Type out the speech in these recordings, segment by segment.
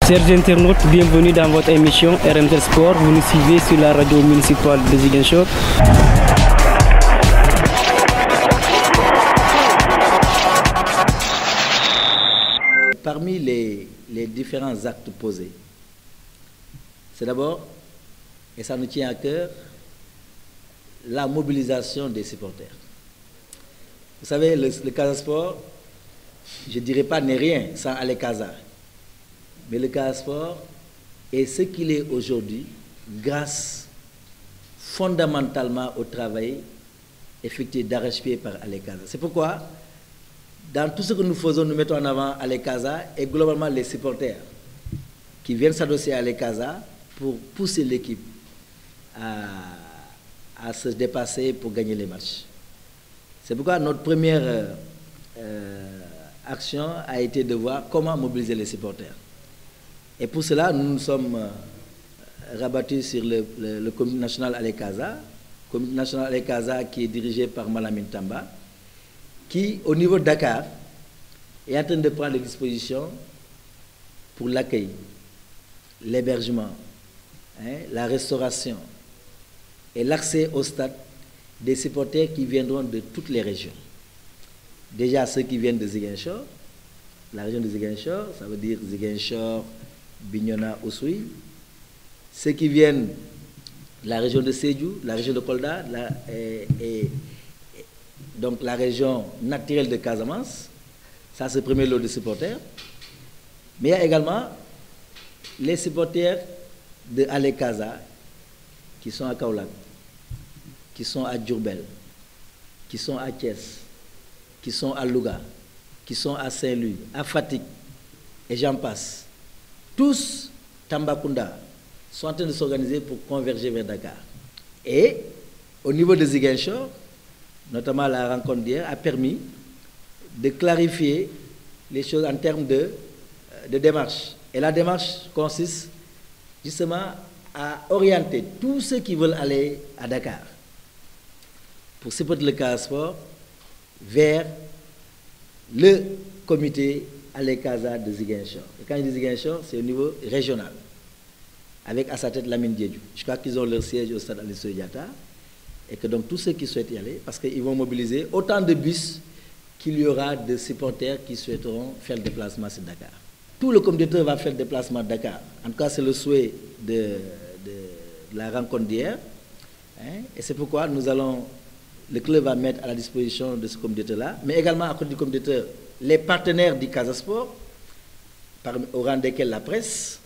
Chers internautes, bienvenue dans votre émission RMZ Sport. Vous nous suivez sur la radio municipale de Ziguinchor. Parmi les différents actes posés, c'est d'abord, et ça nous tient à cœur, la mobilisation des supporters. Vous savez, le Casa Sport, je ne dirais pas n'est rien sans Allez Casa. Mais le Casa Sport est ce qu'il est aujourd'hui grâce fondamentalement au travail effectué d'arrache-pied par Allez Casa. C'est pourquoi, dans tout ce que nous faisons, nous mettons en avant Allez Casa et globalement les supporters qui viennent s'adosser à Allez Casa pour pousser l'équipe à se dépasser pour gagner les matchs. C'est pourquoi notre première action a été de voir comment mobiliser les supporters. Et pour cela, nous nous sommes rabattus sur le comité national Allez Casa, comité national Allez Casa qui est dirigé par Malamine Tamba, qui, au niveau de Dakar, est en train de prendre les dispositions pour l'accueil, l'hébergement, la restauration et l'accès au stade des supporters qui viendront de toutes les régions. Déjà ceux qui viennent de Ziguinchor, la région de Ziguinchor, ça veut dire Ziguinchor, Bignona, Oussouye. Ceux qui viennent de la région de Sédhiou, la région de Kolda, donc la région naturelle de Casamance, ça c'est le premier lot de supporters. Mais il y a également les supporters de Allez Casa qui sont à Kaolack, qui sont à Diourbel, qui sont à Thiès, qui sont à Louga, qui sont à Saint-Louis, à Fatick, et j'en passe. Tous, Tambacounda, sont en train de s'organiser pour converger vers Dakar. Et au niveau de Ziguinchor, notamment la rencontre d'hier, a permis de clarifier les choses en termes de démarche. Et la démarche consiste justement à orienter tous ceux qui veulent aller à Dakar pour supporter le Casa Sport vers le comité Allez Casa de Ziguinchor. Et quand je dis Ziguinchor, c'est au niveau régional, avec à sa tête Lamine Diédhiou. Je crois qu'ils ont leur siège au stade Aline Sitoé Diatta, et que donc tous ceux qui souhaitent y aller, parce qu'ils vont mobiliser autant de bus qu'il y aura de supporters qui souhaiteront faire le déplacement sur Dakar. Tout le comité va faire le déplacement à Dakar. En tout cas, c'est le souhait de la rencontre d'hier. Et c'est pourquoi le club va mettre à la disposition de ce comité-là, mais également à côté du comité, les partenaires du Casa Sport, au rang desquels la presse.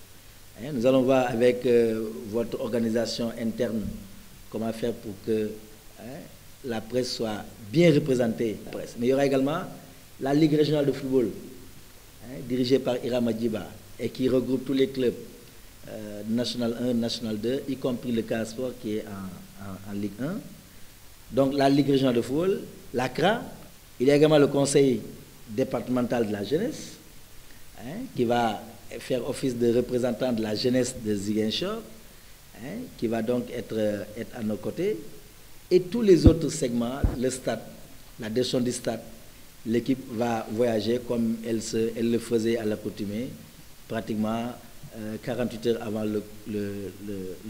Nous allons voir avec votre organisation interne comment faire pour que la presse soit bien représentée. Mais il y aura également la Ligue régionale de football, dirigée par Ira Madjiba, et qui regroupe tous les clubs National 1, National 2, y compris le Casa Sport qui est en Ligue 1. Donc la Ligue régionale de football, l'ACRA, il y a également le conseil départemental de la jeunesse, qui va faire office de représentant de la jeunesse de Ziguinchor, qui va donc être à nos côtés, et tous les autres segments, le stade, la direction du stade, l'équipe va voyager comme elle le faisait à l'accoutumée, pratiquement 48 heures avant le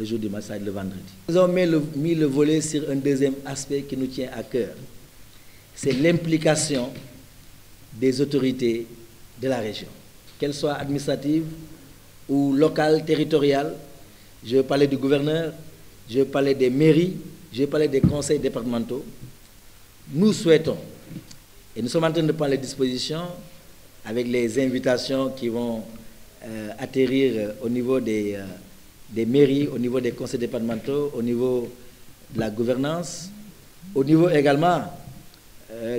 jour du match, le vendredi. Nous avons mis le volet sur un deuxième aspect qui nous tient à cœur, c'est l'implication des autorités de la région, qu'elles soient administratives ou locales, territoriales. Je vais parler du gouverneur, je vais parler des mairies, je vais parler des conseils départementaux. Nous souhaitons, et nous sommes en train de prendre les dispositions avec les invitations qui vont atterrir au niveau des mairies, au niveau des conseils départementaux, au niveau de la gouvernance, au niveau également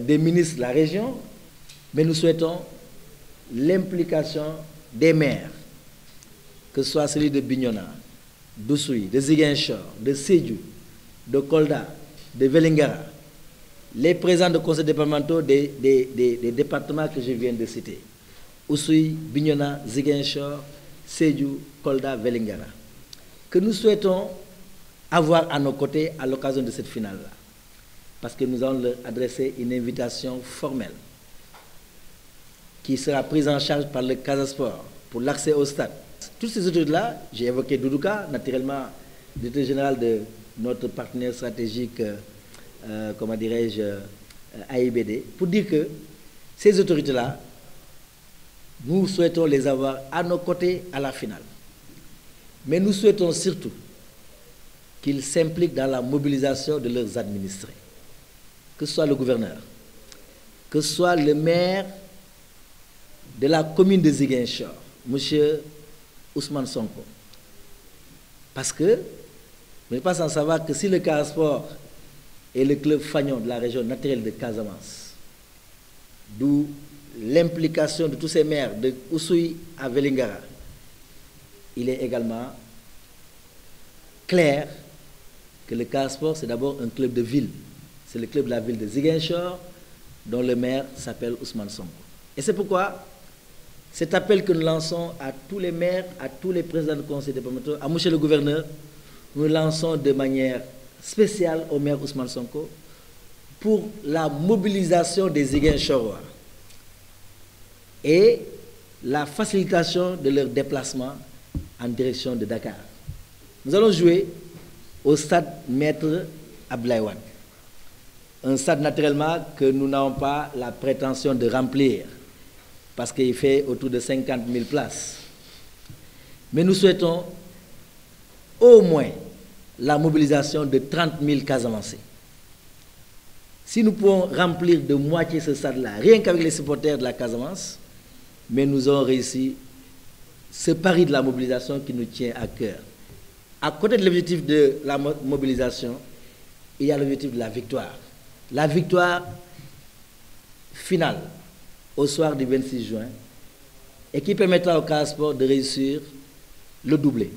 des ministres de la région, mais nous souhaitons l'implication des maires, que ce soit celui de Bignona, d'Oussouye, de Ziguinchor, de Sédhiou, de Kolda, de Vélingara, les présidents de conseils départementaux des départements que je viens de citer, Oussouye, Bignona, Ziguinchor, Sédhiou, Kolda, Vélingara, que nous souhaitons avoir à nos côtés à l'occasion de cette finale-là. Parce que nous allons leur adresser une invitation formelle qui sera prise en charge par le Casa Sport pour l'accès au stade. toutes ces autorités-là, j'ai évoqué Doudouka, naturellement, directeur général de notre partenaire stratégique, comment dirais-je, AIBD, pour dire que ces autorités-là, nous souhaitons les avoir à nos côtés à la finale. Mais nous souhaitons surtout qu'ils s'impliquent dans la mobilisation de leurs administrés, que ce soit le gouverneur, que ce soit le maire de la commune de Ziguinchor, M. Ousmane Sonko. Parce que, vous n'êtes pas sans savoir que si le Casa Sport est le club fanion de la région naturelle de Casamance, d'où l'implication de tous ces maires de Oussouye à Vélingara, il est également clair que le Casa Sport, c'est d'abord un club de ville. C'est le club de la ville de Ziguinchor, dont le maire s'appelle Ousmane Sonko. Et c'est pourquoi cet appel que nous lançons à tous les maires, à tous les présidents de conseil départemental, à monsieur le gouverneur, nous lançons de manière spéciale au maire Ousmane Sonko pour la mobilisation des Ziguinchorois et la facilitation de leur déplacement en direction de Dakar. Nous allons jouer au stade Maître Abdoulaye Wade. Un stade naturellement que nous n'avons pas la prétention de remplir parce qu'il fait autour de 50 000 places. Mais nous souhaitons au moins la mobilisation de 30 000 Casamancés. Si nous pouvons remplir de moitié ce stade-là, rien qu'avec les supporters de la Casamance, mais nous aurons réussi ce pari de la mobilisation qui nous tient à cœur. À côté de l'objectif de la mobilisation, il y a l'objectif de la victoire. La victoire finale au soir du 26 juin et qui permettra au Casa Sport de réussir le doublé,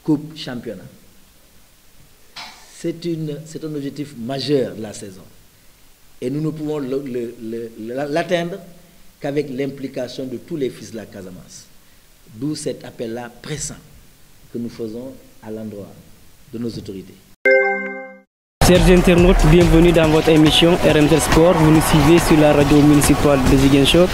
Coupe Championnat. C'est un objectif majeur de la saison. Et nous ne pouvons l'atteindre qu'avec l'implication de tous les fils de la Casamance. D'où cet appel-là pressant que nous faisons à l'endroit de nos autorités. Chers internautes, bienvenue dans votre émission RMZ Sport. Vous nous suivez sur la radio municipale de Ziguinchor.